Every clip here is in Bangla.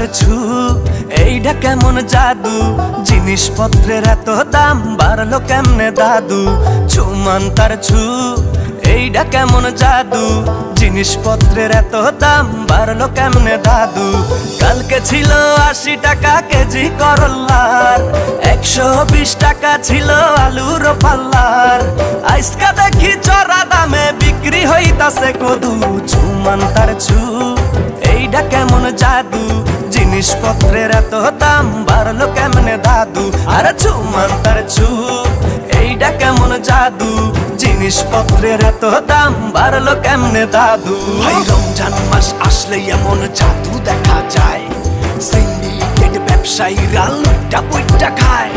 তার ছু এইটা কেমন জাদু, জিনিসপত্রের এত দাম বাড়লো কেমনে দাদু। ছুমান তার ছু এইটা কেমন জাদু, জিনিসপত্রের এত দাম বাড়লো কেমনে দাদু। কালকে ছিল 80 টাকা কেজি করল্লার, 120 টাকা ছিল আলুর পাল্লার। আজকা দেখি চড়া দামে বিক্রি হইতাছে কদু। ছুমান তার ছু এইটা কেমন জাদু, জিনিসপত্রের এত দাম বাড়লো কেমনে দাদু। আরে ছুমান তার ছু এইটা কেমন জাদু, জিনিসপত্রের এত দাম বাড়লো কেমনে দাদু। ভাই রমজান মাস আসলে এমন জাদু দেখা যায়, সিন্ডিকেট ব্যবসায়ীরা লুটটা পুইটটা খায়।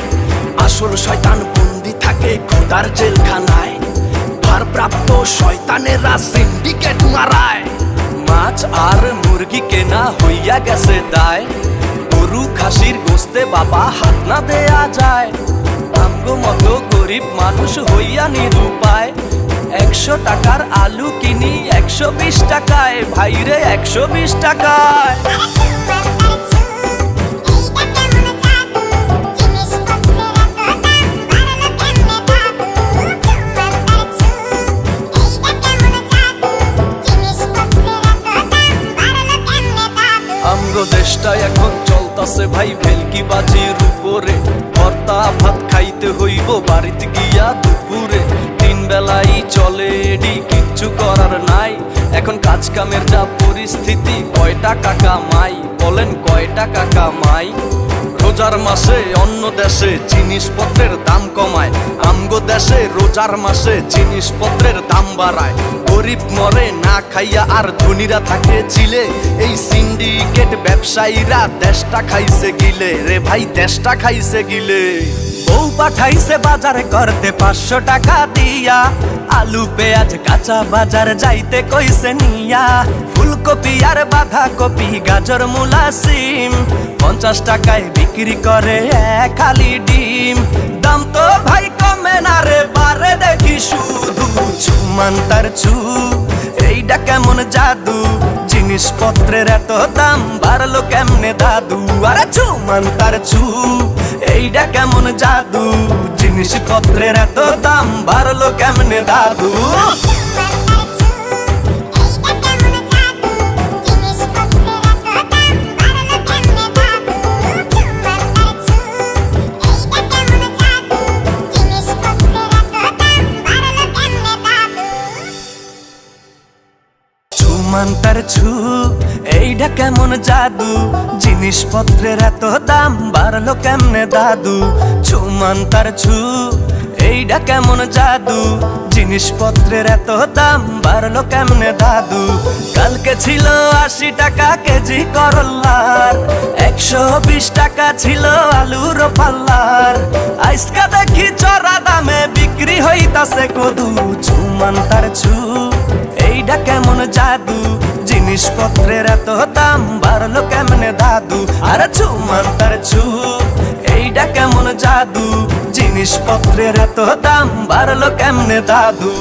আসল শয়তান বন্দি থাকে খোদার জেলখানায়, ভারপ্রাপ্ত শয়তানেরা সিন্ডিকেট মারায়। মাছ আর মুরগি কেনা হইয়া গেছে দায়, গরু খাসির গোস্তে বাবা হাত না দেয়া যায়। আমগো মতো গরিব মানুষ হইয়া নিরুপায়, 100 টাকার আলু কিনি 120 টাকায়, ভাইরে 120 টাকায়। আমগো দেশটা এখন চলতাছে ভাই ভেলকি বাজির উপরে, ভর্তা ভাত খাইতে হইব বাড়িতে গিয়া দুপুরে। 3 বেলাই চলে এডি কিচ্ছু করার নাই, এখন কাজ কামের যা পরিস্থিতি কয় টাকা কামাই বলেন, কয় টাকা কামাই। রোজার মাসে অন্য দেশে জিনিসপত্রের দাম কমায়, আমগো দেশে রোজার মাসে জিনিসপত্রের দাম বাড়ায়। গরিব মরে না খাইয়া আর ধনীরা থাকে চিলে, এই সিন্ডিকেট ব্যবসায়ীরা দেশটা খাইছে গিলে রে ভাই, দেশটা খাইছে গিলে। বউ পাঠাইছে বাজারে করতে 500 টাকা দিয়া, আলু পেঁয়াজ কাঁচা বাজার যাইতে কইছে নিয়া। ফুলকপি আর বাঁধাকপি গাজর মূলা সিম 50 টাকায় বিক্রি করে এক খালি ডিম। দাম তো ভাই কমে না রে, বারে দেখি শুধু। ছুমান তার ছু এইটা কেমন জাদু, জিনিসপত্রের এত দাম বাড়লো কেমনে দাদু। আরে ছুমান তার ছু এইটা কেমন জাদু, জিনিসপত্রের এত দাম বাড়লো কেমনে দাদু। ছুমান তার ছু এইটা কেমন জাদু, জিনিসপত্রের এত দাম বাড়লো কেমনে দাদু। ছুমান তার ছু এইটা কেমন জাদু, জিনিসপত্রের এত দাম বাড়লো কেমনে দাদু। কালকে ছিল 80 টাকা কেজি করল্লার, 120 টাকা ছিল আলুর পাল্লার। আজকা দেখি চড়া দামে বিক্রি হইতাছে কদু। ছুমান তার ছু এইটা কেমন জাদু, জিনিসপত্রের এত দাম বাড়লো কেমনে দাদু। আরে ছুমান তার ছু এইটা কেমন জাদু, জিনিসপত্রের এত দাম বাড়লো কেমনে দাদু।